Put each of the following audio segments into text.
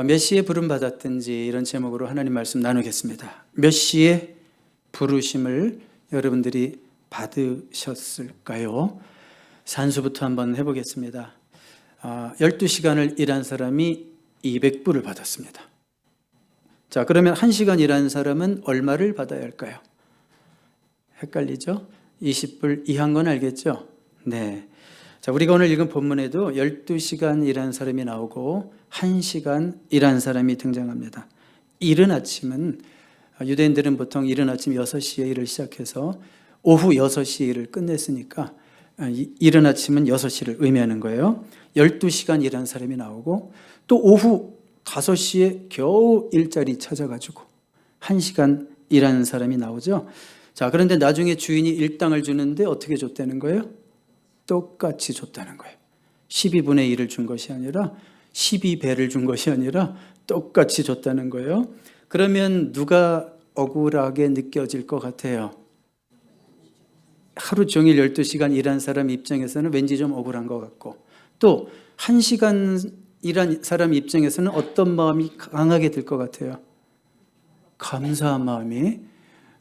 몇 시에 부름 받았든지 이런 제목으로 하나님 말씀 나누겠습니다. 몇 시에 부르심을 여러분들이 받으셨을까요? 산수부터 한번 해보겠습니다. 12시간을 일한 사람이 200불을 받았습니다. 자, 그러면 1시간 일한 사람은 얼마를 받아야 할까요? 헷갈리죠? 20불 이하인 건 알겠죠? 네. 자, 우리가 오늘 읽은 본문에도 12시간 일한 사람이 나오고 1시간 일한 사람이 등장합니다. 이른 아침은 유대인들은 보통 이른 아침 6시에 일을 시작해서 오후 6시에 일을 끝냈으니까 이른 아침은 6시를 의미하는 거예요. 12시간 일한 사람이 나오고 또 오후 5시에 겨우 일자리 찾아가지고 1시간 일하는 사람이 나오죠. 자, 그런데 나중에 주인이 일당을 주는데 어떻게 줬다는 거예요? 똑같이 줬다는 거예요. 12분의 1을 준 것이 아니라 12배를 준 것이 아니라 똑같이 줬다는 거예요. 그러면 누가 억울하게 느껴질 것 같아요? 하루 종일 12시간 일한 사람 입장에서는 왠지 좀 억울한 것 같고, 또 1시간 일한 사람 입장에서는 어떤 마음이 강하게 들 것 같아요? 감사한 마음이,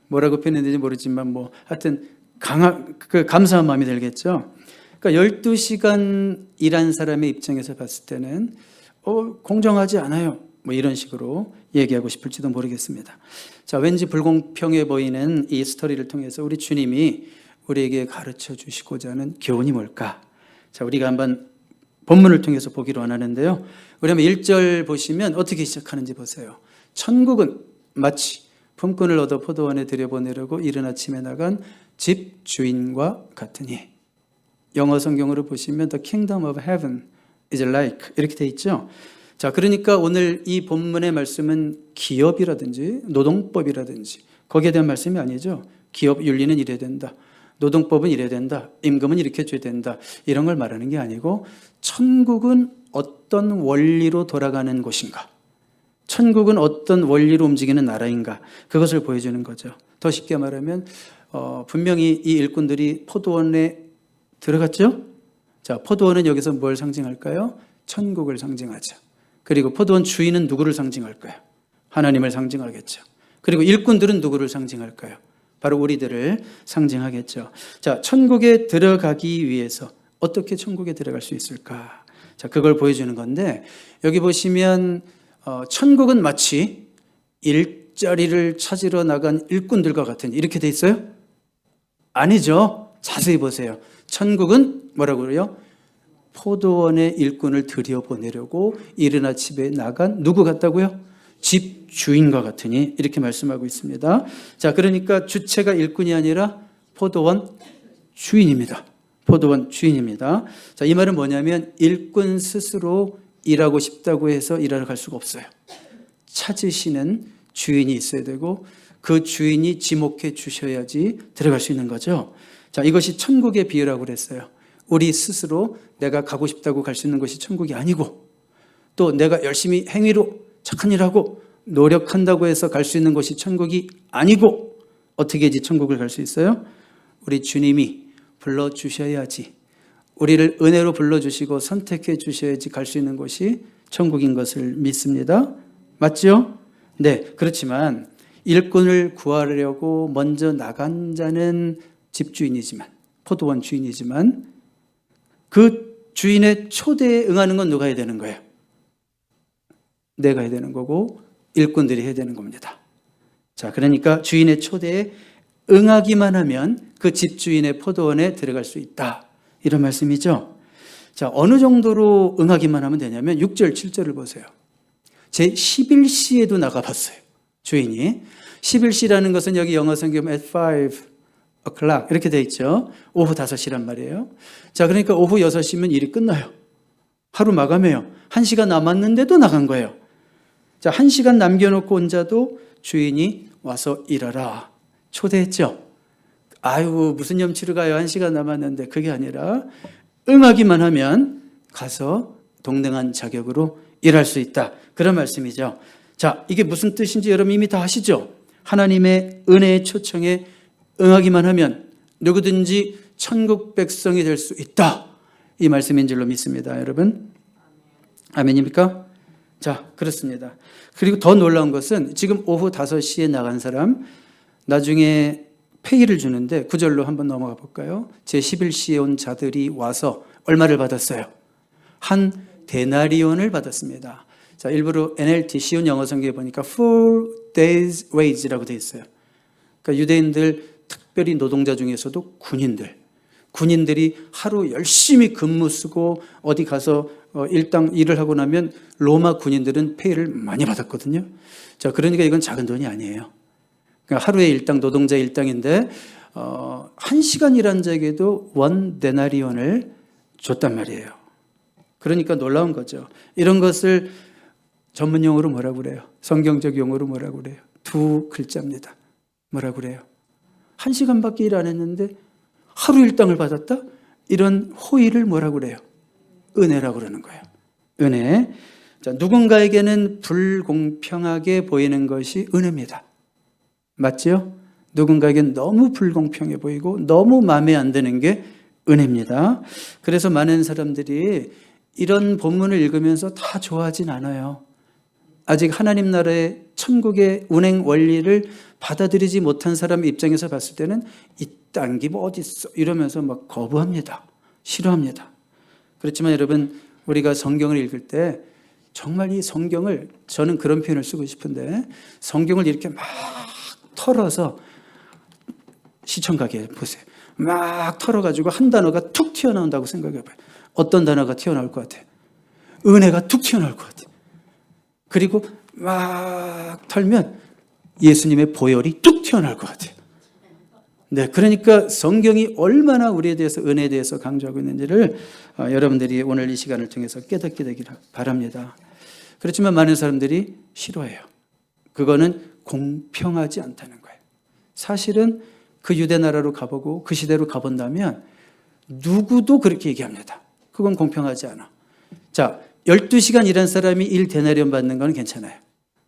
뭐라고 표현했는지 모르지만 하여튼 감사한 마음이 들겠죠. 그러니까 12시간 일한 사람의 입장에서 봤을 때는 공정하지 않아요, 이런 식으로 얘기하고 싶을지도 모르겠습니다. 자, 왠지 불공평해 보이는 이 스토리를 통해서 우리 주님이 우리에게 가르쳐 주시고자 하는 교훈이 뭘까? 자, 우리가 한번 본문을 통해서 보기로 원하는데요. 우리 한번 1절 보시면 어떻게 시작하는지 보세요. 천국은 마치 품꾼을 얻어 포도원에 들여보내려고 이른 아침에 나간 집 주인과 같으니. 영어 성경으로 보시면 The kingdom of heaven is like 이렇게 돼 있죠. 자, 그러니까 오늘 이 본문의 말씀은 기업이라든지 노동법이라든지 거기에 대한 말씀이 아니죠. 기업 윤리는 이래야 된다, 노동법은 이래야 된다, 임금은 이렇게 줘야 된다, 이런 걸 말하는 게 아니고 천국은 어떤 원리로 돌아가는 곳인가, 천국은 어떤 원리로 움직이는 나라인가, 그것을 보여주는 거죠. 더 쉽게 말하면 분명히 이 일꾼들이 포도원에 들어갔죠? 자, 포도원은 여기서 뭘 상징할까요? 천국을 상징하죠. 그리고 포도원 주인은 누구를 상징할까요? 하나님을 상징하겠죠. 그리고 일꾼들은 누구를 상징할까요? 바로 우리들을 상징하겠죠. 자, 천국에 들어가기 위해서 어떻게 천국에 들어갈 수 있을까? 자, 그걸 보여주는 건데, 여기 보시면 천국은 마치 일자리를 찾으러 나간 일꾼들과 같은, 이렇게 돼 있어요? 아니죠. 자세히 보세요. 천국은 뭐라고 그래요? 포도원의 일꾼을 들여보내려고 이른 아침에 나간 누구 같다고요? 집 주인과 같으니, 이렇게 말씀하고 있습니다. 자, 그러니까 주체가 일꾼이 아니라 포도원 주인입니다. 포도원 주인입니다. 자, 이 말은 뭐냐면 일꾼 스스로 일하고 싶다고 해서 일하러 갈 수가 없어요. 찾으시는 주인이 있어야 되고 그 주인이 지목해 주셔야지 들어갈 수 있는 거죠. 자, 이것이 천국의 비유라고 그랬어요. 우리 스스로 내가 가고 싶다고 갈 수 있는 것이 천국이 아니고, 또 내가 열심히 행위로 착한 일하고 노력한다고 해서 갈 수 있는 것이 천국이 아니고, 어떻게 해야지 천국을 갈 수 있어요? 우리 주님이 불러주셔야지, 우리를 은혜로 불러주시고 선택해 주셔야지 갈 수 있는 것이 천국인 것을 믿습니다. 맞죠? 네, 그렇지만 일꾼을 구하려고 먼저 나간 자는 집주인이지만, 포도원 주인이지만, 그 주인의 초대에 응하는 건 누가 해야 되는 거예요? 내가 해야 되는 거고 일꾼들이 해야 되는 겁니다. 자, 그러니까 주인의 초대에 응하기만 하면 그 집주인의 포도원에 들어갈 수 있다, 이런 말씀이죠. 자, 어느 정도로 응하기만 하면 되냐면 6절, 7절을 보세요. 제 11시에도 나가봤어요, 주인이. 11시라는 것은 여기 영어 성경 at 5 o'clock 이렇게 돼 있죠. 오후 5시란 말이에요. 자, 그러니까 오후 6시면 일이 끝나요. 하루 마감해요. 1시간 남았는데도 나간 거예요. 자, 1시간 남겨놓고 온 자도 주인이 와서 일하라 초대했죠. 아유, 무슨 염치로 가요, 1시간 남았는데. 그게 아니라 응하기만 하면 가서 동등한 자격으로 일할 수 있다, 그런 말씀이죠. 자, 이게 무슨 뜻인지 여러분 이미 다 아시죠? 하나님의 은혜의 초청에 응하기만 하면 누구든지 천국 백성이 될 수 있다, 이 말씀인 줄로 믿습니다. 여러분, 아멘입니까? 자, 그렇습니다. 그리고 더 놀라운 것은 지금 오후 5시에 나간 사람 나중에 페이를 주는데 9절로 한번 넘어가 볼까요? 제11시에 온 자들이 와서 얼마를 받았어요? 한 데나리온을 받았습니다. 자, 일부러 NLT 쉬운 영어 성경에 보니까 4 days wage라고 되어 있어요. 그러니까 유대인들 특별히 노동자 중에서도 군인들이 하루 열심히 근무 쓰고 어디 가서 일당 일을 하고 나면 로마 군인들은 페이를 많이 받았거든요. 자, 그러니까 이건 작은 돈이 아니에요. 그러니까 하루에 일당 노동자 일당인데 1시간 일한 자에게도 1 데나리온을 줬단 말이에요. 그러니까 놀라운 거죠. 이런 것을 전문 용어로 뭐라고 그래요? 성경적 용어로 뭐라고 그래요? 2글자입니다. 뭐라고 그래요? 1시간밖에 일 안 했는데 하루 일당을 받았다? 이런 호의를 뭐라고 그래요? 은혜라고 그러는 거예요. 은혜. 자, 누군가에게는 불공평하게 보이는 것이 은혜입니다. 맞죠? 누군가에게는 너무 불공평해 보이고 너무 마음에 안 드는 게 은혜입니다. 그래서 많은 사람들이 이런 본문을 읽으면서 다 좋아하진 않아요. 아직 하나님 나라의 천국의 운행 원리를 받아들이지 못한 사람 입장에서 봤을 때는 이딴 게 뭐 어디 있어 이러면서 막 거부합니다. 싫어합니다. 그렇지만 여러분, 우리가 성경을 읽을 때 정말 이 성경을, 저는 그런 표현을 쓰고 싶은데, 성경을 이렇게 막 털어서, 시청 가게 보세요. 막 털어가지고 한 단어가 툭 튀어나온다고 생각해봐요. 어떤 단어가 튀어나올 것 같아요? 은혜가 툭 튀어나올 것 같아요. 그리고 막 털면 예수님의 보혈이 뚝 튀어나올 것 같아요. 네, 그러니까 성경이 얼마나 우리에 대해서, 은혜에 대해서 강조하고 있는지를 여러분들이 오늘 이 시간을 통해서 깨닫게 되기를 바랍니다. 그렇지만 많은 사람들이 싫어해요. 그거는 공평하지 않다는 거예요. 사실은 그 유대 나라로 가보고 그 시대로 가본다면 누구도 그렇게 얘기합니다. 그건 공평하지 않아. 자, 12시간 일한 사람이 1데나리온 받는 건 괜찮아요.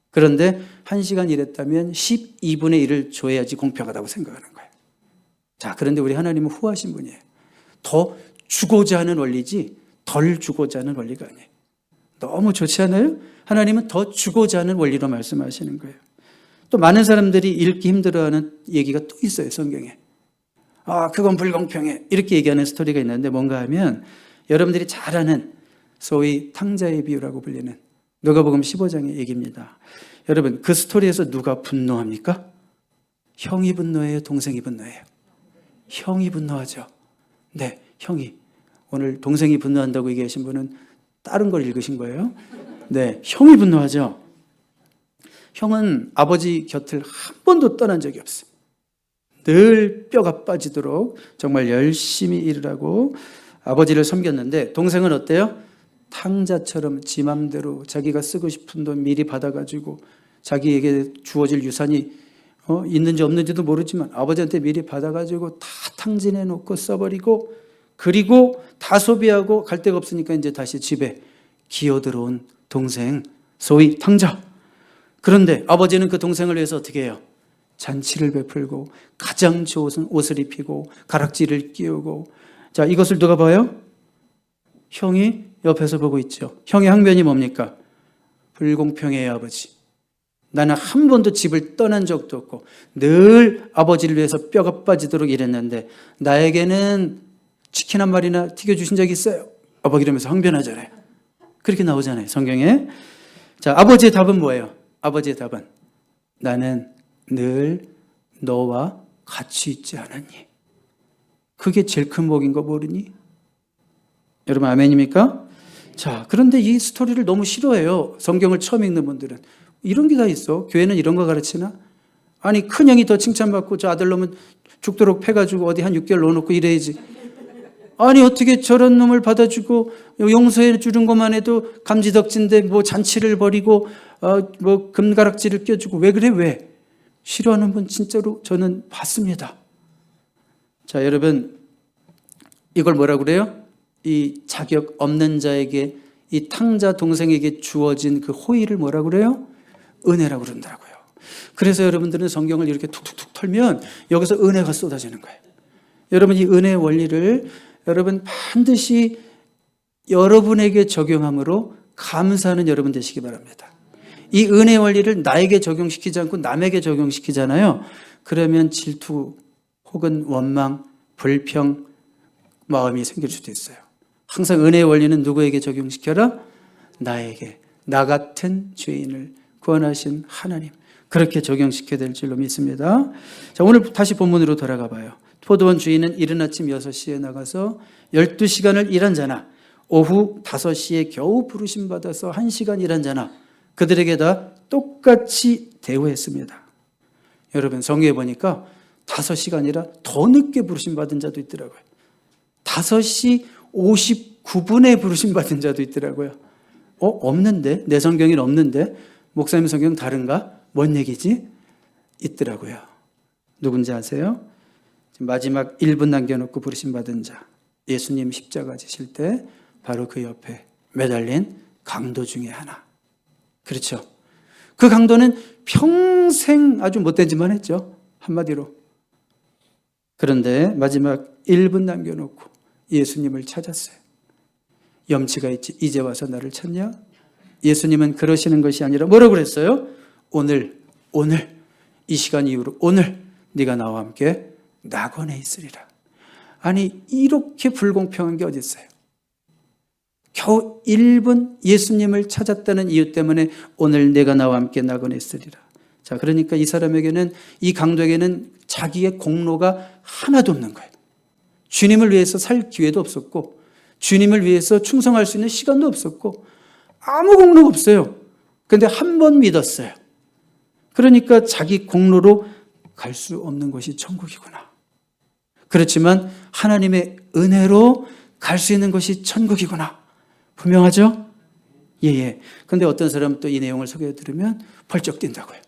그런데 1시간 일했다면 12분의 1을 줘야지 공평하다고 생각하는 거예요. 자, 그런데 우리 하나님은 후하신 분이에요. 더 주고자 하는 원리지 덜 주고자 하는 원리가 아니에요. 너무 좋지 않아요? 하나님은 더 주고자 하는 원리로 말씀하시는 거예요. 또 많은 사람들이 읽기 힘들어하는 얘기가 또 있어요, 성경에. 아, 그건 불공평해. 이렇게 얘기하는 스토리가 있는데 뭔가 하면 여러분들이 잘 아는 소위 탕자의 비유라고 불리는 누가복음 15장의 얘기입니다. 여러분, 그 스토리에서 누가 분노합니까? 형이 분노해요? 동생이 분노해요? 형이 분노하죠. 네, 형이. 오늘 동생이 분노한다고 얘기하신 분은 다른 걸 읽으신 거예요? 네, 형이 분노하죠. 형은 아버지 곁을 한 번도 떠난 적이 없어요. 늘 뼈가 빠지도록 정말 열심히 일을 하고 아버지를 섬겼는데, 동생은 어때요? 탕자처럼 지 맘대로 자기가 쓰고 싶은 돈 미리 받아가지고 자기에게 주어질 유산이 있는지 없는지도 모르지만 아버지한테 미리 받아가지고 다 탕진해 놓고 써버리고, 그리고 다 소비하고 갈 데가 없으니까 이제 다시 집에 기어들어온 동생, 소위 탕자. 그런데 아버지는 그 동생을 위해서 어떻게 해요? 잔치를 베풀고 가장 좋은 옷을 입히고 가락지를 끼우고. 자, 이것을 누가 봐요? 형이 옆에서 보고 있죠. 형의 항변이 뭡니까? 불공평해요, 아버지. 나는 한 번도 집을 떠난 적도 없고 늘 아버지를 위해서 뼈가 빠지도록 일했는데 나에게는 치킨 한 마리나 튀겨주신 적이 있어요? 아버지 이러면서 항변하잖아요. 그렇게 나오잖아요, 성경에. 자, 아버지의 답은 뭐예요? 아버지의 답은 나는 늘 너와 같이 있지 않았니? 그게 제일 큰 복인 거 모르니? 여러분 아멘입니까? 자, 그런데 이 스토리를 너무 싫어해요. 성경을 처음 읽는 분들은. 이런 게 다 있어? 교회는 이런 거 가르치나? 아니, 큰형이 더 칭찬받고 저 아들놈은 죽도록 패가지고 어디 한 6개월 넣어놓고 이래야지. 아니, 어떻게 저런 놈을 받아주고 용서해 주는 것만 해도 감지덕진데 뭐 잔치를 벌이고 뭐 금가락지를 껴주고. 왜 그래? 왜? 싫어하는 분 진짜로 저는 봤습니다. 자, 여러분, 이걸 뭐라고 그래요? 이 자격 없는 자에게, 이 탕자 동생에게 주어진 그 호의를 뭐라고 그래요? 은혜라고 그런다고요. 그래서 여러분들은 성경을 이렇게 툭툭툭 털면 여기서 은혜가 쏟아지는 거예요. 여러분, 이 은혜의 원리를 여러분 반드시 여러분에게 적용함으로 감사하는 여러분 되시기 바랍니다. 이 은혜 원리를 나에게 적용시키지 않고 남에게 적용시키잖아요. 그러면 질투 혹은 원망, 불평 마음이 생길 수도 있어요. 항상 은혜의 원리는 누구에게 적용시켜라? 나에게, 나 같은 죄인을 구원하신 하나님, 그렇게 적용시켜야 될 줄로 믿습니다. 자, 오늘 다시 본문으로 돌아가 봐요. 포도원 주인은 이른 아침 6시에 나가서 12시간을 일한 자나 오후 5시에 겨우 부르심 받아서 1시간 일한 자나 그들에게 다 똑같이 대우했습니다. 여러분, 성경에 보니까 5시간이라 더 늦게 부르심 받은 자도 있더라고요. 5시 59분에 부르심 받은 자도 있더라고요. 없는데? 내 성경에는 없는데? 목사님 성경 다른가? 뭔 얘기지? 있더라고요. 누군지 아세요? 마지막 1분 남겨놓고 부르심 받은 자, 예수님 십자가 지실 때 바로 그 옆에 매달린 강도 중에 하나. 그렇죠. 그 강도는 평생 아주 못된 짓만 했죠. 한마디로. 그런데 마지막 1분 남겨놓고 예수님을 찾았어요. 염치가 있지, 이제 와서 나를 찾냐? 예수님은 그러시는 것이 아니라 뭐라고 그랬어요? 오늘 이 시간 이후로 오늘 네가 나와 함께 낙원에 있으리라. 아니, 이렇게 불공평한 게 어디 있어요? 겨우 1분 예수님을 찾았다는 이유 때문에 오늘 내가 나와 함께 낙원에 있으리라. 자, 그러니까 이 사람에게는, 이 강도에게는 자기의 공로가 하나도 없는 거예요. 주님을 위해서 살 기회도 없었고, 주님을 위해서 충성할 수 있는 시간도 없었고, 아무 공로가 없어요. 그런데 한 번 믿었어요. 그러니까 자기 공로로 갈 수 없는 곳이 천국이구나. 그렇지만 하나님의 은혜로 갈 수 있는 것이 천국이구나. 분명하죠? 예. 그런데 어떤 사람은 또 이 내용을 소개해 들으면 벌쩍 뛴다고요.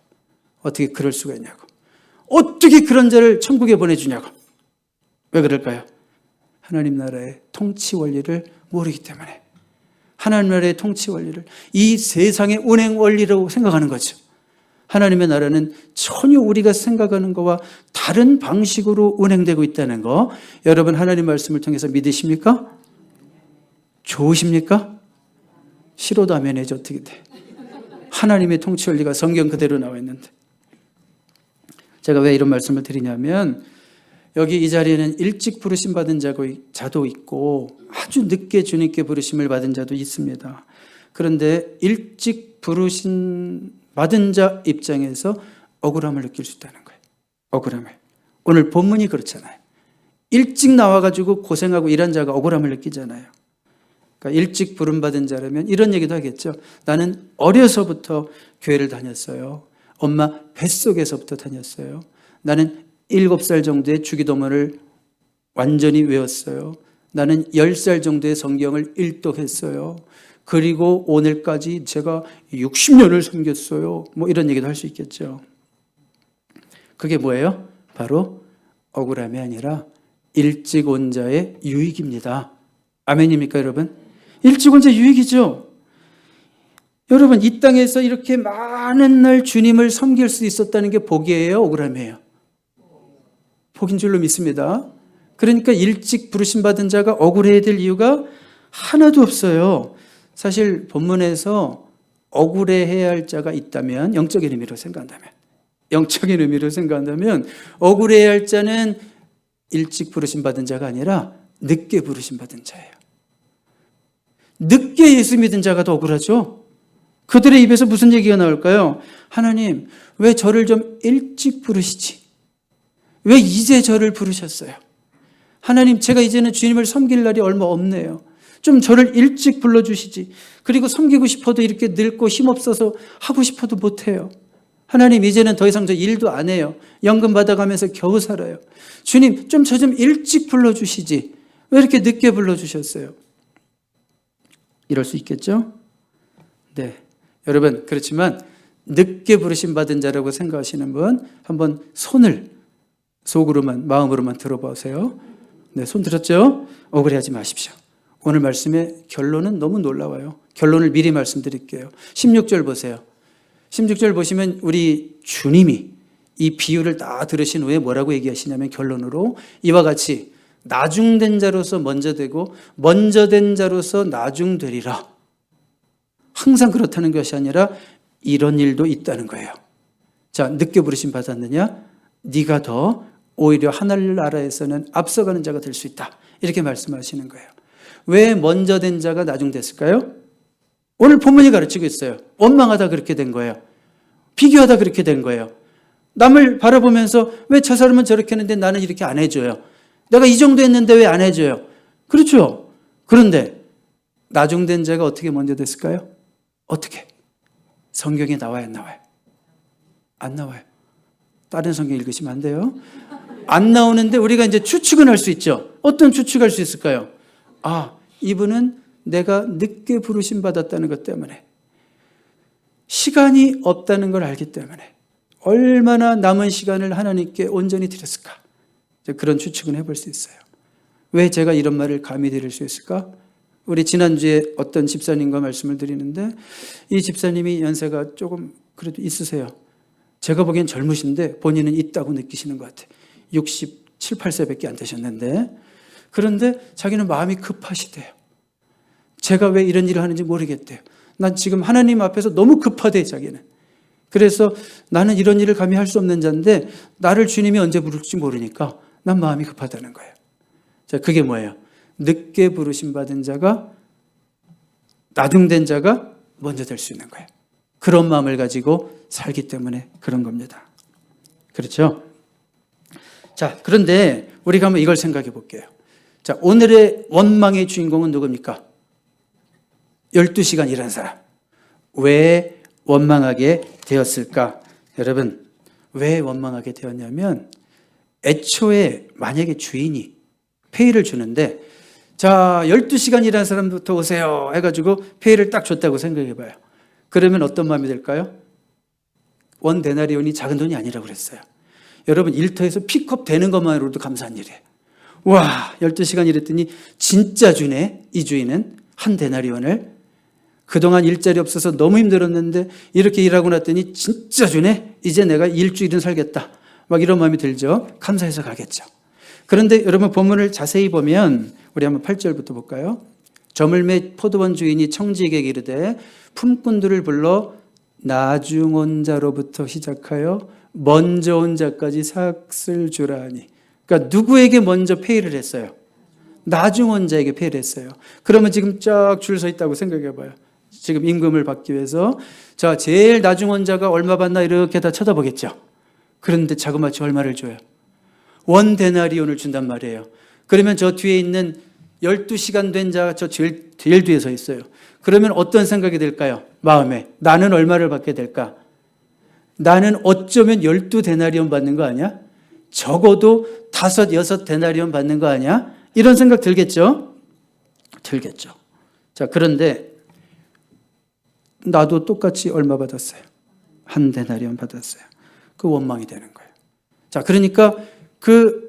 어떻게 그럴 수가 있냐고. 어떻게 그런 자를 천국에 보내주냐고. 왜 그럴까요? 하나님 나라의 통치 원리를 모르기 때문에. 하나님 나라의 통치 원리를 이 세상의 운행 원리라고 생각하는 거죠. 하나님의 나라는 전혀 우리가 생각하는 것과 다른 방식으로 운행되고 있다는 거, 여러분 하나님 말씀을 통해서 믿으십니까? 좋으십니까? 싫어도 하면 해야지 어떻게 돼. 하나님의 통치 원리가 성경 그대로 나와 있는데. 제가 왜 이런 말씀을 드리냐면, 여기 이 자리에는 일찍 부르심 받은 자도 있고 아주 늦게 주님께 부르심을 받은 자도 있습니다. 그런데 일찍 부르심 받은 자 입장에서 억울함을 느낄 수 있다는 거예요. 억울함을. 오늘 본문이 그렇잖아요. 일찍 나와가지고 고생하고 일한 자가 억울함을 느끼잖아요. 그러니까 일찍 부름받은 자라면 이런 얘기도 하겠죠. 나는 어려서부터 교회를 다녔어요. 엄마 뱃속에서부터 다녔어요. 나는 7살 정도의 주기도문을 완전히 외웠어요. 나는 10살 정도의 성경을 일독했어요. 그리고 오늘까지 제가 60년을 섬겼어요. 뭐 이런 얘기도 할 수 있겠죠. 그게 뭐예요? 바로 억울함이 아니라 일찍 온 자의 유익입니다. 아멘입니까, 여러분? 일찍 온 자의 유익이죠. 여러분, 이 땅에서 이렇게 많은 날 주님을 섬길 수 있었다는 게 복이에요, 억울함이에요? 복인 줄로 믿습니다. 그러니까 일찍 부르심 받은 자가 억울해야 될 이유가 하나도 없어요. 사실 본문에서 억울해해야 할 자가 있다면, 영적인 의미로 생각한다면 억울해야 할 자는 일찍 부르심 받은 자가 아니라 늦게 부르심 받은 자예요. 늦게 예수 믿은 자가 더 억울하죠. 그들의 입에서 무슨 얘기가 나올까요? 하나님, 왜 저를 좀 일찍 부르시지? 왜 이제 저를 부르셨어요? 하나님, 제가 이제는 주님을 섬길 날이 얼마 없네요. 좀 저를 일찍 불러주시지. 그리고 섬기고 싶어도 이렇게 늙고 힘없어서 하고 싶어도 못해요. 하나님, 이제는 더 이상 저 일도 안 해요. 연금 받아가면서 겨우 살아요. 주님, 좀 저 좀 일찍 불러주시지. 왜 이렇게 늦게 불러주셨어요? 이럴 수 있겠죠? 네. 여러분, 그렇지만 늦게 부르심 받은 자라고 생각하시는 분 한번 손을 속으로만, 마음으로만 들어보세요. 네, 손 들었죠? 억울해하지 마십시오. 오늘 말씀의 결론은 너무 놀라워요. 결론을 미리 말씀드릴게요. 16절 보세요. 16절 보시면 우리 주님이 이 비유를 다 들으신 후에 뭐라고 얘기하시냐면 결론으로 이와 같이 나중된 자로서 먼저 되고 먼저 된 자로서 나중되리라. 항상 그렇다는 것이 아니라 이런 일도 있다는 거예요. 자, 늦게 부르심 받았느냐? 네가 더 오히려 하늘나라에서는 앞서가는 자가 될 수 있다. 이렇게 말씀하시는 거예요. 왜 먼저 된 자가 나중됐을까요? 오늘 본문이 가르치고 있어요. 원망하다 그렇게 된 거예요. 비교하다 그렇게 된 거예요. 남을 바라보면서 왜 저 사람은 저렇게 했는데 나는 이렇게 안 해줘요. 내가 이 정도 했는데 왜 안 해줘요? 그렇죠. 그런데 나중된 자가 어떻게 먼저 됐을까요? 어떻게? 성경에 나와요, 안 나와요? 안 나와요. 다른 성경 읽으시면 안 돼요. 안 나오는데 우리가 이제 추측은 할 수 있죠. 어떤 추측할 수 있을까요? 아, 이분은 내가 늦게 부르심 받았다는 것 때문에, 시간이 없다는 걸 알기 때문에 얼마나 남은 시간을 하나님께 온전히 드렸을까? 그런 추측은 해볼 수 있어요. 왜 제가 이런 말을 감히 드릴 수 있을까? 우리 지난주에 어떤 집사님과 말씀을 드리는데, 이 집사님이 연세가 조금 그래도 있으세요. 제가 보기엔 젊으신데 본인은 있다고 느끼시는 것 같아요. 67, 8세밖에 안 되셨는데, 그런데 자기는 마음이 급하시대요. 제가 왜 이런 일을 하는지 모르겠대요. 난 지금 하나님 앞에서 너무 급하대, 자기는. 그래서 나는 이런 일을 감히 할 수 없는 자인데 나를 주님이 언제 부를지 모르니까 난 마음이 급하다는 거예요. 자, 그게 뭐예요? 늦게 부르심 받은 자가, 나중된 자가 먼저 될 수 있는 거예요. 그런 마음을 가지고 살기 때문에 그런 겁니다. 그렇죠? 자, 그런데 우리가 한번 이걸 생각해 볼게요. 자, 오늘의 원망의 주인공은 누굽니까? 12시간 일한 사람. 왜 원망하게 되었을까? 여러분, 왜 원망하게 되었냐면, 애초에 만약에 주인이 페이를 주는데, 자, 12시간 일한 사람부터 오세요 해가지고 페이를 딱 줬다고 생각해 봐요. 그러면 어떤 마음이 들까요? 원 데나리온이 작은 돈이 아니라고 그랬어요. 여러분, 일터에서 픽업 되는 것만으로도 감사한 일이에요. 와, 12시간 일했더니 진짜 주네, 이 주인은. 한 데나리온을. 그동안 일자리 없어서 너무 힘들었는데 이렇게 일하고 났더니 진짜 주네, 이제 내가 일주일은 살겠다. 막 이런 마음이 들죠. 감사해서 가겠죠. 그런데 여러분, 본문을 자세히 보면 우리 한번 8절부터 볼까요? 저물매 포도원 주인이 청지에게 이르되 품꾼들을 불러 나중 온 자로부터 시작하여 먼저 온 자까지 삭을 주라 하니. 그러니까 누구에게 먼저 페이를 했어요? 나중 온 자에게 페이를 했어요. 그러면 지금 쫙 줄 서 있다고 생각해 봐요. 지금 임금을 받기 위해서. 자, 제일 나중 온 자가 얼마 받나 이렇게 다 쳐다보겠죠. 그런데 자그마치 얼마를 줘요? 원 데나리온을 준단 말이에요. 그러면 저 뒤에 있는 12시간 된 자가 저 제일 뒤에 서 있어요. 그러면 어떤 생각이 들까요? 마음에. 나는 얼마를 받게 될까? 나는 어쩌면 12데나리온 받는 거 아니야? 적어도 5, 6데나리온 받는 거 아니야? 이런 생각 들겠죠? 들겠죠. 자, 그런데 나도 똑같이 얼마 받았어요? 한 데나리온 받았어요. 그 원망이 되는 거예요. 자, 그러니까 그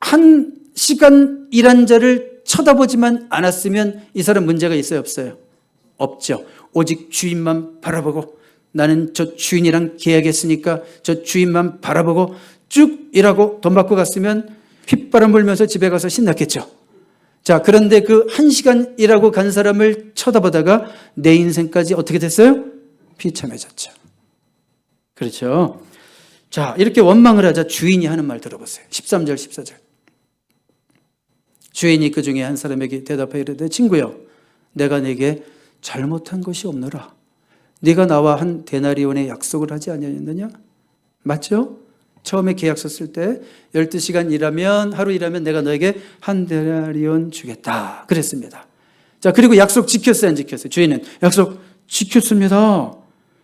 한 시간 일한 자를 쳐다보지만 않았으면 이 사람 문제가 있어요, 없어요? 없죠. 오직 주인만 바라보고, 나는 저 주인이랑 계약했으니까 저 주인만 바라보고 쭉 일하고 돈 받고 갔으면 휘바람 불면서 집에 가서 신났겠죠. 자, 그런데 그 1시간 일하고 간 사람을 쳐다보다가 내 인생까지 어떻게 됐어요? 비참해졌죠. 그렇죠. 자, 이렇게 원망을 하자 주인이 하는 말 들어보세요. 13절, 14절. 주인이 그 중에 한 사람에게 대답하여 이르되 친구여, 내가 네게 잘못한 것이 없노라. 네가 나와 한 데나리온의 약속을 하지 아니하였느냐? 맞죠? 처음에 계약서 쓸 때 12시간 일하면, 하루 일하면 내가 너에게 한 데나리온 주겠다 그랬습니다. 자, 그리고 약속 지켰어요, 안 지켰어요? 주인은 약속 지켰습니다.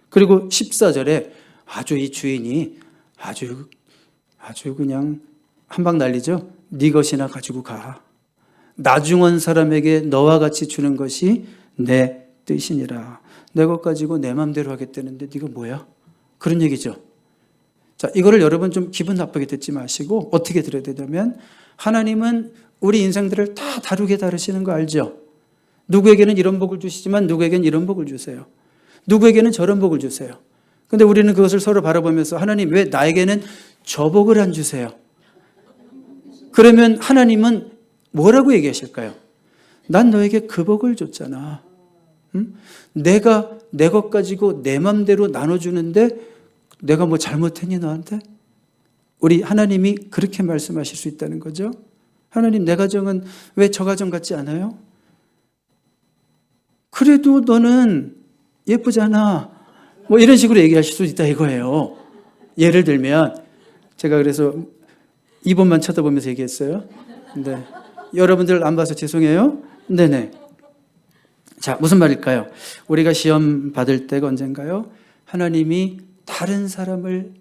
그리고 14절에 아주 이 주인이 아주 그냥 한방 난리죠. 네 것이나 가지고 가. 나중 온 사람에게 너와 같이 주는 것이 내 뜻이니라. 내 것 가지고 내 마음대로 하겠다는데 네가 뭐야? 그런 얘기죠. 자, 이거를 여러분 좀 기분 나쁘게 듣지 마시고 어떻게 들어야 되냐면, 하나님은 우리 인생들을 다 다르게 다루시는 거 알죠? 누구에게는 이런 복을 주시지만 누구에게는 이런 복을 주세요. 누구에게는 저런 복을 주세요. 근데 우리는 그것을 서로 바라보면서 하나님 왜 나에게는 저 복을 안 주세요? 그러면 하나님은 뭐라고 얘기하실까요? 난 너에게 그 복을 줬잖아. 내가 내 것 가지고 내 맘대로 나눠주는데 내가 뭐 잘못했니 너한테? 우리 하나님이 그렇게 말씀하실 수 있다는 거죠. 하나님, 내 가정은 왜 저 가정 같지 않아요? 그래도 너는 예쁘잖아. 뭐 이런 식으로 얘기하실 수 있다 이거예요. 예를 들면 제가 그래서 이분만 쳐다보면서 얘기했어요. 네. 여러분들 안 봐서 죄송해요. 네네. 자, 무슨 말일까요? 우리가 시험 받을 때가 언젠가요? 하나님이 다른 사람을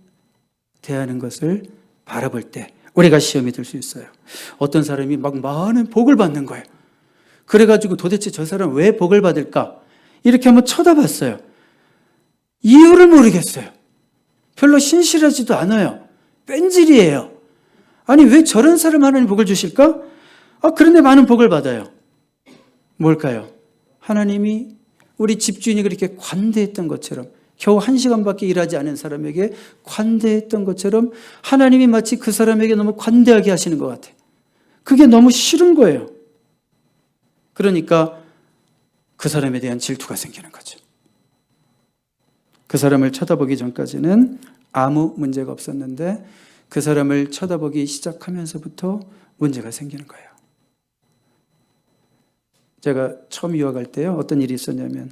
대하는 것을 바라볼 때 우리가 시험이 들 수 있어요. 어떤 사람이 막 많은 복을 받는 거예요. 그래가지고 도대체 저 사람 왜 복을 받을까? 이렇게 한번 쳐다봤어요. 이유를 모르겠어요. 별로 신실하지도 않아요. 뺀질이에요. 아니, 왜 저런 사람 하나님 복을 주실까? 그런데 많은 복을 받아요. 뭘까요? 하나님이 우리 집주인이 그렇게 관대했던 것처럼, 겨우 1시간밖에 일하지 않은 사람에게 관대했던 것처럼 하나님이 마치 그 사람에게 너무 관대하게 하시는 것 같아요. 그게 너무 싫은 거예요. 그러니까 그 사람에 대한 질투가 생기는 거죠. 그 사람을 쳐다보기 전까지는 아무 문제가 없었는데 그 사람을 쳐다보기 시작하면서부터 문제가 생기는 거예요. 제가 처음 유학할 때요, 어떤 일이 있었냐면,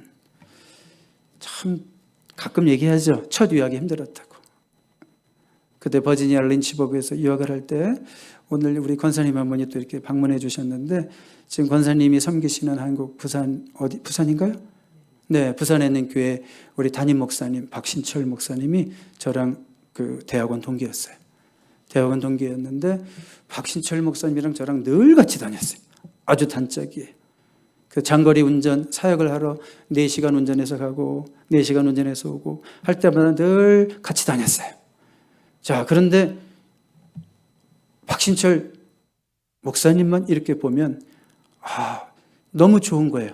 참 가끔 얘기하죠. 첫 유학이 힘들었다고. 그때 버지니아 린치버그에서 유학을 할 때 오늘 우리 권사님 한 분이 또 이렇게 방문해 주셨는데, 지금 권사님이 섬기시는 한국 부산인가요? 네, 부산에 있는 교회 우리 담임 목사님 박신철 목사님이 저랑 그 대학원 동기였어요. 대학원 동기였는데 박신철 목사님이랑 저랑 늘 같이 다녔어요. 아주 단짝이에요. 그 장거리 운전 사역을 하러 4시간 운전해서 가고 4시간 운전해서 오고 할 때마다 늘 같이 다녔어요. 자, 그런데 박신철 목사님만 이렇게 보면 너무 좋은 거예요.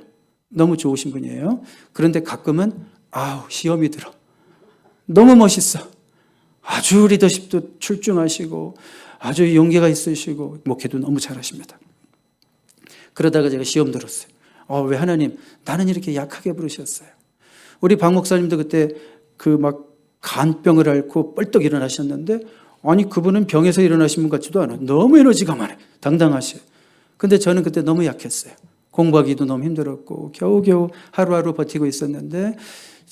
너무 좋으신 분이에요. 그런데 가끔은 시험이 들어. 너무 멋있어. 아주 리더십도 출중하시고 아주 용기가 있으시고 목회도 너무 잘하십니다. 그러다가 제가 시험 들었어요. 왜 하나님 나는 이렇게 약하게 부르셨어요. 우리 박 목사님도 그때 그 막 간병을 앓고 뻘떡 일어나셨는데, 아니 그분은 병에서 일어나신 분 같지도 않아요. 너무 에너지가 많아요. 당당하셔요. 근데 저는 그때 너무 약했어요. 공부하기도 너무 힘들었고 겨우겨우 하루하루 버티고 있었는데,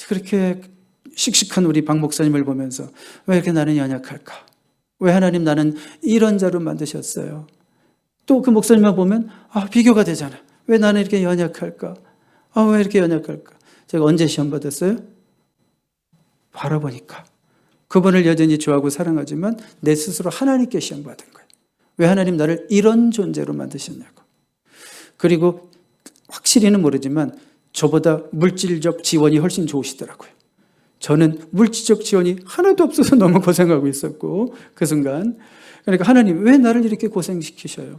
그렇게 씩씩한 우리 박 목사님을 보면서 왜 이렇게 나는 연약할까? 왜 하나님 나는 이런 자로 만드셨어요? 또 그 목사님만 보면 비교가 되잖아요. 왜 나는 이렇게 연약할까? 왜 이렇게 연약할까? 제가 언제 시험 받았어요? 바라보니까 그분을 여전히 좋아하고 사랑하지만 내 스스로 하나님께 시험 받은 거예요. 왜 하나님 나를 이런 존재로 만드셨냐고. 그리고 확실히는 모르지만 저보다 물질적 지원이 훨씬 좋으시더라고요. 저는 물질적 지원이 하나도 없어서 너무 고생하고 있었고, 그 순간 그러니까 하나님 왜 나를 이렇게 고생시키셔요?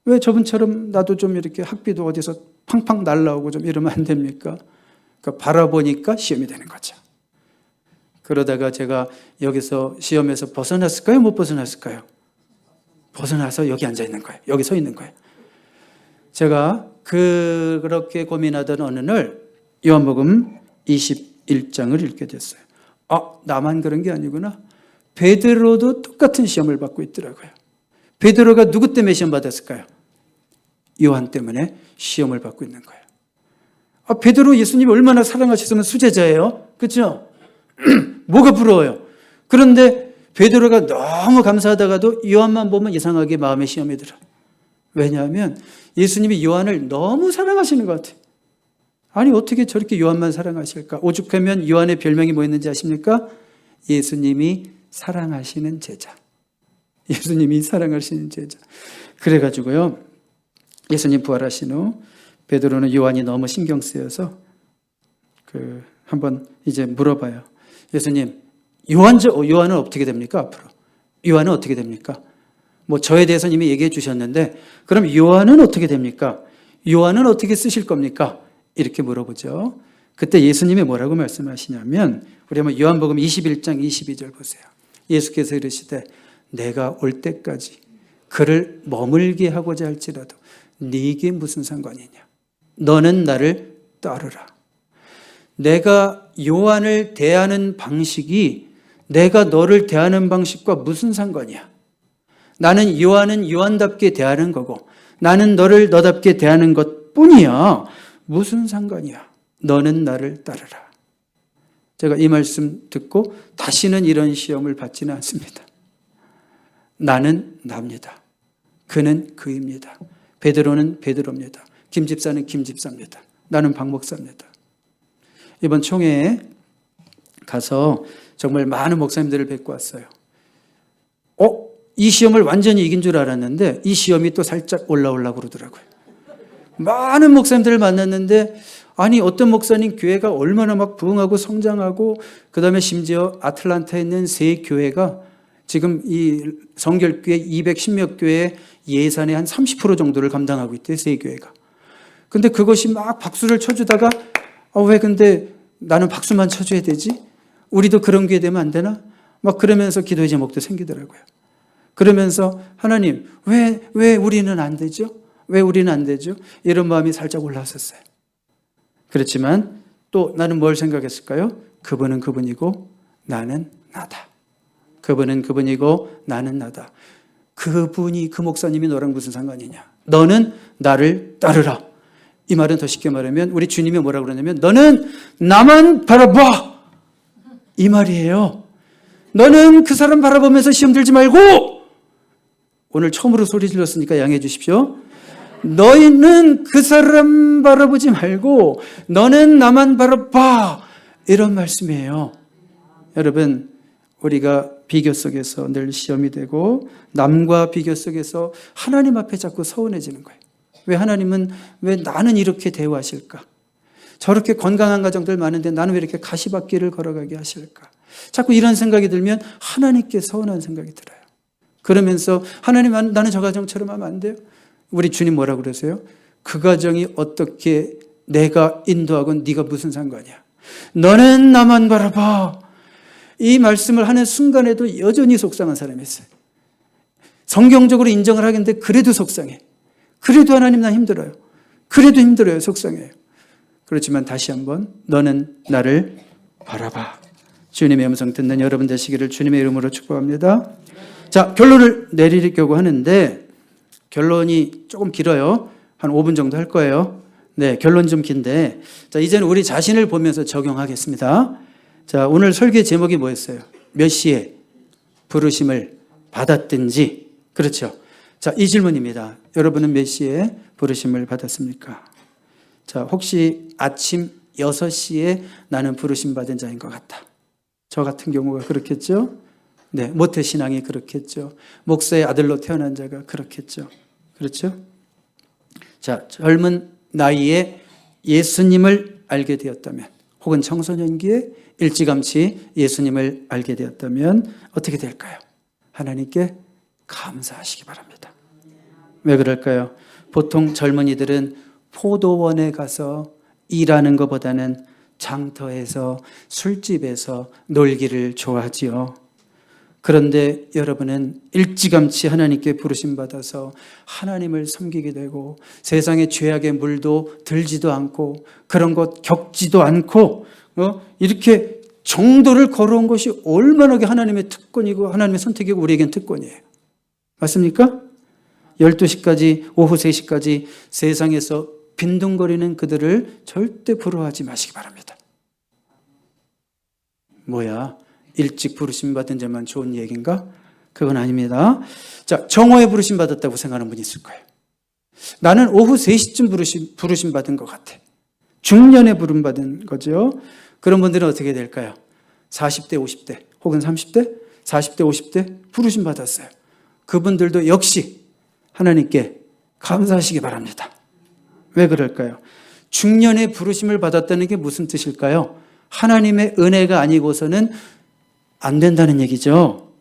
왜 저분처럼 나도 좀 이렇게 학비도 어디서 팡팡 날라오고 좀 이러면 안 됩니까? 그러니까 바라보니까 시험이 되는 거죠. 그러다가 제가 여기서 시험에서 벗어났을까요? 못 벗어났을까요? 벗어나서 여기 앉아 있는 거예요. 여기 서 있는 거예요. 제가 그렇게 고민하던 어느 날 요한복음 21장을 읽게 됐어요. 나만 그런 게 아니구나. 베드로도 똑같은 시험을 받고 있더라고요. 베드로가 누구 때문에 시험 받았을까요? 요한 때문에 시험을 받고 있는 거예요. 베드로 예수님이 얼마나 사랑하셨으면 수제자예요. 그렇죠? 뭐가 부러워요. 그런데 베드로가 너무 감사하다가도 요한만 보면 이상하게 마음에 시험이 들어. 왜냐하면 예수님이 요한을 너무 사랑하시는 것 같아요. 아니 어떻게 저렇게 요한만 사랑하실까? 오죽하면 요한의 별명이 뭐였는지 아십니까? 예수님이 사랑하시는 제자. 예수님이 사랑하시는 제자. 그래가지고요, 예수님 부활하신 후 베드로는 요한이 너무 신경 쓰여서 한번 이제 물어봐요. 예수님, 요한은 어떻게 됩니까? 앞으로 요한은 어떻게 됩니까? 뭐 저에 대해서는 이미 얘기해 주셨는데 그럼 요한은 어떻게 됩니까? 요한은 어떻게 쓰실 겁니까? 이렇게 물어보죠. 그때 예수님이 뭐라고 말씀하시냐면, 우리 한번 요한복음 21장 22절 보세요. 예수께서 이르시되 내가 올 때까지 그를 머물게 하고자 할지라도 네게 무슨 상관이냐? 너는 나를 따르라. 내가 요한을 대하는 방식이 내가 너를 대하는 방식과 무슨 상관이야? 나는 요한은 요한답게 대하는 거고 나는 너를 너답게 대하는 것뿐이야. 무슨 상관이야? 너는 나를 따르라. 제가 이 말씀 듣고 다시는 이런 시험을 받지는 않습니다. 나는 납니다. 그는 그입니다. 베드로는 베드로입니다. 김 집사는 김 집사입니다. 나는 박 목사입니다. 이번 총회에 가서 정말 많은 목사님들을 뵙고 왔어요. 이 시험을 완전히 이긴 줄 알았는데 이 시험이 또 살짝 올라오려고 그러더라고요. 많은 목사님들을 만났는데 아니 어떤 목사님 교회가 얼마나 막 부흥하고 성장하고 그다음에 심지어 아틀란타에 있는 세 교회가 지금 이 성결교회 210몇 교회 예산의 한 30% 정도를 감당하고 있대요. 세 교회가. 근데 그것이 막 박수를 쳐주다가 왜 근데 나는 박수만 쳐줘야 되지? 우리도 그런 교회 되면 안 되나? 막 그러면서 기도의 제목도 생기더라고요. 그러면서 하나님 왜 우리는 안 되죠? 왜 우리는 안 되죠? 이런 마음이 살짝 올라왔었어요. 그렇지만 또 나는 뭘 생각했을까요? 그분은 그분이고 나는 나다. 그분은 그분이고 나는 나다. 그분이 그 목사님이 너랑 무슨 상관이냐? 너는 나를 따르라. 이 말은 더 쉽게 말하면 우리 주님이 뭐라고 그러냐면 너는 나만 바라봐. 이 말이에요. 너는 그 사람 바라보면서 시험 들지 말고 오늘 처음으로 소리 질렀으니까 양해해 주십시오. 너희는 그 사람 바라보지 말고 너는 나만 바라봐. 이런 말씀이에요. 여러분 우리가 비교 속에서 늘 시험이 되고 남과 비교 속에서 하나님 앞에 자꾸 서운해지는 거예요. 왜 하나님은 왜 나는 이렇게 대우하실까? 저렇게 건강한 가정들 많은데 나는 왜 이렇게 가시밭길을 걸어가게 하실까? 자꾸 이런 생각이 들면 하나님께 서운한 생각이 들어요. 그러면서 하나님 나는 저 가정처럼 하면 안 돼요? 우리 주님 뭐라고 그러세요? 그 가정이 어떻게 내가 인도하고 네가 무슨 상관이야? 너는 나만 바라봐. 이 말씀을 하는 순간에도 여전히 속상한 사람이 있어요. 성경적으로 인정을 하겠는데 그래도 속상해. 그래도 하나님 난 힘들어요. 그래도 힘들어요. 속상해요. 그렇지만 다시 한번 너는 나를 바라봐. 주님의 음성 듣는 여러분 되시기를 주님의 이름으로 축복합니다. 자, 결론을 내리려고 하는데 결론이 조금 길어요. 한 5분 정도 할 거예요. 네, 결론 좀 긴데 자, 이제는 우리 자신을 보면서 적용하겠습니다. 자, 오늘 설교 제목이 뭐였어요? 몇 시에 부르심을 받았든지. 그렇죠. 자, 이 질문입니다. 여러분은 몇 시에 부르심을 받았습니까? 자, 혹시 아침 6시에 나는 부르심 받은 자인 것 같다. 저 같은 경우가 그렇겠죠? 네, 모태신앙이 그렇겠죠. 목사의 아들로 태어난 자가 그렇겠죠. 그렇죠? 자, 젊은 나이에 예수님을 알게 되었다면 혹은 청소년기에 일찌감치 예수님을 알게 되었다면 어떻게 될까요? 하나님께 감사하시기 바랍니다. 왜 그럴까요? 보통 젊은이들은 포도원에 가서 일하는 것보다는 장터에서 술집에서 놀기를 좋아하지요. 그런데 여러분은 일찌감치 하나님께 부르심 받아서 하나님을 섬기게 되고 세상의 죄악의 물도 들지도 않고 그런 것 겪지도 않고 이렇게 정도를 걸어온 것이 얼마나 하나님의 특권이고 하나님의 선택이고 우리에겐 특권이에요. 맞습니까? 12시까지 오후 3시까지 세상에서 빈둥거리는 그들을 절대 부러워하지 마시기 바랍니다. 뭐야? 일찍 부르심 받은 자만 좋은 얘기인가? 그건 아닙니다. 자, 정오에 부르심 받았다고 생각하는 분이 있을 거예요. 나는 오후 3시쯤 부르심 받은 것 같아. 중년에 부름 받은 거죠. 그런 분들은 어떻게 될까요? 40대, 50대 혹은 30대, 40대, 50대 부르심 받았어요. 그분들도 역시 하나님께 감사하시기 바랍니다. 왜 그럴까요? 중년에 부르심을 받았다는 게 무슨 뜻일까요? 하나님의 은혜가 아니고서는 안 된다는 얘기죠.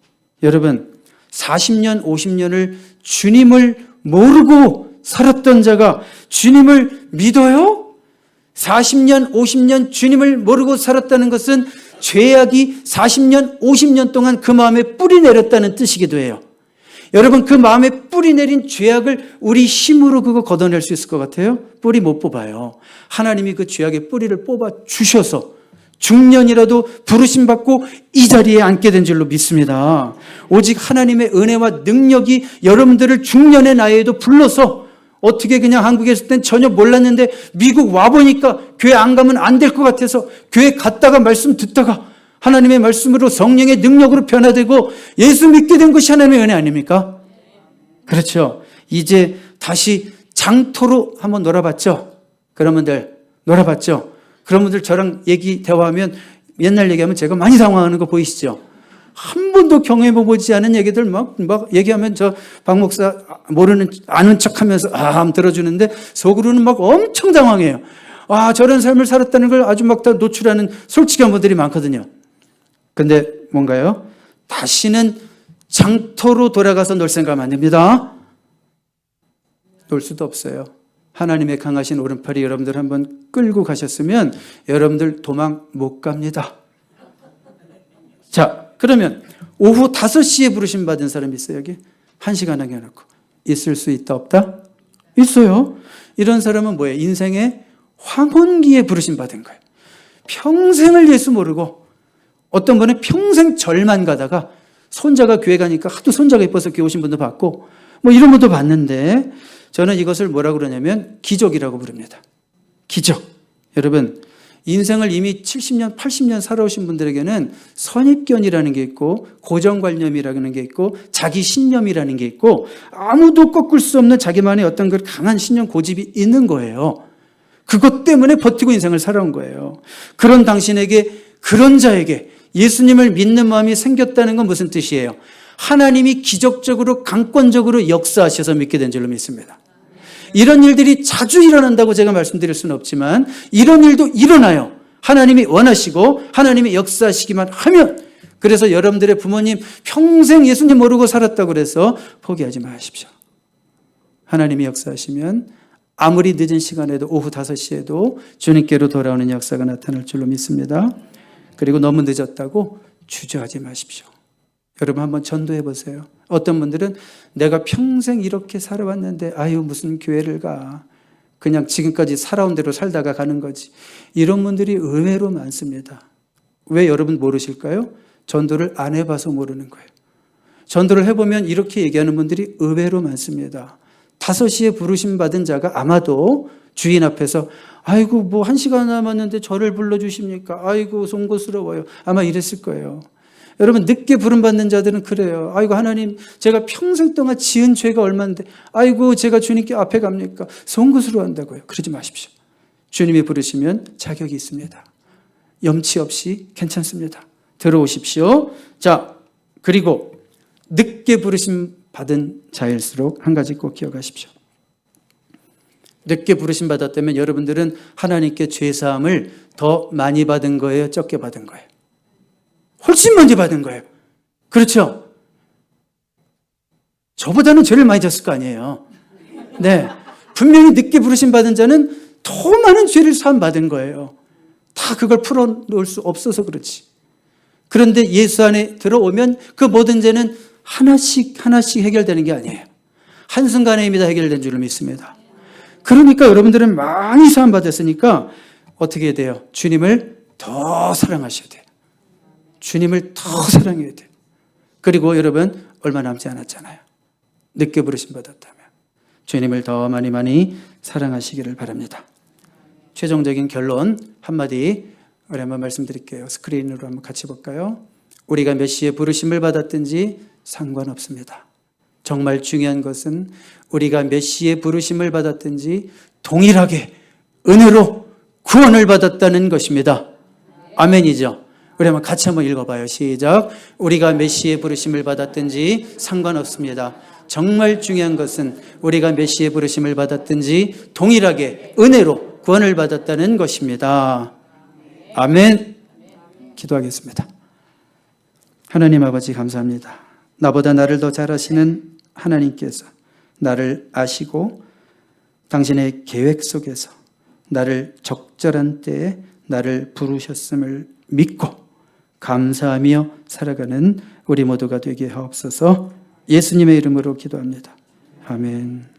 여러분, 40년, 50년을 주님을 모르고 살았던 자가 주님을 믿어요? 40년, 50년 주님을 모르고 살았다는 것은 죄악이 40년, 50년 동안 그 마음에 뿌리 내렸다는 뜻이기도 해요. 여러분 그 마음에 뿌리 내린 죄악을 우리 힘으로 그거 걷어낼 수 있을 것 같아요? 뿌리 못 뽑아요. 하나님이 그 죄악의 뿌리를 뽑아 주셔서 중년이라도 부르심 받고 이 자리에 앉게 된 줄로 믿습니다. 오직 하나님의 은혜와 능력이 여러분들을 중년의 나이에도 불러서 어떻게 그냥 한국에 있을 땐 전혀 몰랐는데 미국 와보니까 교회 안 가면 안 될 것 같아서 교회 갔다가 말씀 듣다가 하나님의 말씀으로 성령의 능력으로 변화되고 예수 믿게 된 것이 하나님의 은혜 아닙니까? 그렇죠. 이제 다시 장터로 한번 놀아봤죠? 그런 분들 놀아봤죠? 그런 분들 저랑 대화하면 옛날 얘기하면 제가 많이 당황하는 거 보이시죠? 한 번도 경험해보지 않은 얘기들 막 얘기하면 저 박 목사 아는 척 하면서 한번 들어주는데 속으로는 막 엄청 당황해요. 저런 삶을 살았다는 걸 아주 막 다 노출하는 솔직한 분들이 많거든요. 근데 뭔가요? 다시는 장터로 돌아가서 놀 생각하면 안 됩니다. 놀 수도 없어요. 하나님의 강하신 오른팔이 여러분들 한번 끌고 가셨으면 여러분들 도망 못 갑니다. 자, 그러면 오후 5시에 부르심 받은 사람 있어요, 여기? 1시간 남겨놓고. 있을 수 있다, 없다? 있어요. 이런 사람은 뭐예요? 인생의 황혼기에 부르심 받은 거예요. 평생을 예수 모르고 어떤 분은 평생 절만 가다가 손자가 교회 가니까 하도 손자가 예뻐서 교회 오신 분도 봤고 뭐 이런 분도 봤는데 저는 이것을 뭐라고 그러냐면 기적이라고 부릅니다. 기적. 여러분 인생을 이미 70년, 80년 살아오신 분들에게는 선입견이라는 게 있고 고정관념이라는 게 있고 자기 신념이라는 게 있고 아무도 꺾을 수 없는 자기만의 어떤 그 강한 신념 고집이 있는 거예요. 그것 때문에 버티고 인생을 살아온 거예요. 그런 당신에게 그런 자에게 예수님을 믿는 마음이 생겼다는 건 무슨 뜻이에요? 하나님이 기적적으로 강권적으로 역사하셔서 믿게 된 줄로 믿습니다. 이런 일들이 자주 일어난다고 제가 말씀드릴 수는 없지만 이런 일도 일어나요. 하나님이 원하시고 하나님이 역사하시기만 하면. 그래서 여러분들의 부모님 평생 예수님 모르고 살았다고 그래서 포기하지 마십시오. 하나님이 역사하시면 아무리 늦은 시간에도 오후 5시에도 주님께로 돌아오는 역사가 나타날 줄로 믿습니다. 그리고 너무 늦었다고 주저하지 마십시오. 여러분 한번 전도해 보세요. 어떤 분들은 내가 평생 이렇게 살아왔는데 무슨 교회를 가. 그냥 지금까지 살아온 대로 살다가 가는 거지. 이런 분들이 의외로 많습니다. 왜 여러분 모르실까요? 전도를 안 해봐서 모르는 거예요. 전도를 해보면 이렇게 얘기하는 분들이 의외로 많습니다. 5시에 부르심 받은 자가 아마도 주인 앞에서 뭐 1시간 남았는데 저를 불러주십니까? 송구스러워요. 아마 이랬을 거예요. 여러분 늦게 부름받는 자들은 그래요. 하나님 제가 평생 동안 지은 죄가 얼만데 제가 주님께 앞에 갑니까? 송구스러워한다고요. 그러지 마십시오. 주님이 부르시면 자격이 있습니다. 염치 없이 괜찮습니다. 들어오십시오. 자, 그리고 늦게 부르심 받은 자일수록 한 가지 꼭 기억하십시오. 늦게 부르심 받았다면 여러분들은 하나님께 죄사함을 더 많이 받은 거예요? 적게 받은 거예요? 훨씬 먼저 받은 거예요. 그렇죠? 저보다는 죄를 많이 졌을 거 아니에요. 네. 분명히 늦게 부르심 받은 자는 더 많은 죄를 사함 받은 거예요. 다 그걸 풀어놓을 수 없어서 그렇지. 그런데 예수 안에 들어오면 그 모든 죄는 하나씩 해결되는 게 아니에요. 한순간에입니다. 해결된 줄을 믿습니다. 그러니까 여러분들은 많이 사함 받았으니까 어떻게 해야 돼요? 주님을 더 사랑하셔야 돼요. 주님을 더 사랑해야 돼요. 그리고 여러분 얼마 남지 않았잖아요. 늦게 부르심 받았다면 주님을 더 많이 사랑하시기를 바랍니다. 최종적인 결론 한마디 우리 한번 말씀드릴게요. 스크린으로 한번 같이 볼까요? 우리가 몇 시에 부르심을 받았든지 상관없습니다. 정말 중요한 것은 우리가 몇 시에 부르심을 받았든지 동일하게 은혜로 구원을 받았다는 것입니다. 아멘이죠? 우리 한번 같이 한번 읽어봐요. 시작. 우리가 몇 시에 부르심을 받았든지 상관없습니다. 정말 중요한 것은 우리가 몇 시에 부르심을 받았든지 동일하게 은혜로 구원을 받았다는 것입니다. 아멘. 기도하겠습니다. 하나님 아버지 감사합니다. 나보다 나를 더 잘 아시는 하나님께서 나를 아시고 당신의 계획 속에서 나를 적절한 때에 나를 부르셨음을 믿고 감사하며 살아가는 우리 모두가 되게 하옵소서. 예수님의 이름으로 기도합니다. 아멘.